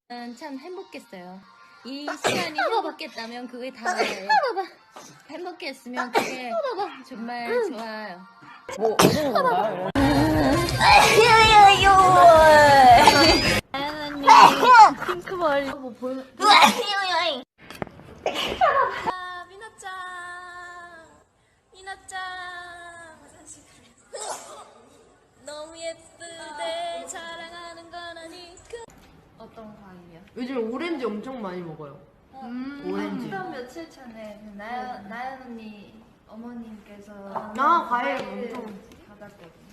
참 행복했어요. 이 시간이 행복했다면 그게 다예요. 행복했으면 그게 정말 좋아요. 뭐 어디는 건가요? 다현언니 핑크머리 뭐 보여? 미나짱 미나짱 화장실 너무 예쁘대 자랑하는 건 아니까. 어떤 과일이야? 요즘 오렌지 엄청 많이 먹어요. 오렌지. 그럼 며칠 전에 나연 언니 어머님께서 과일 엄청 받았거든요.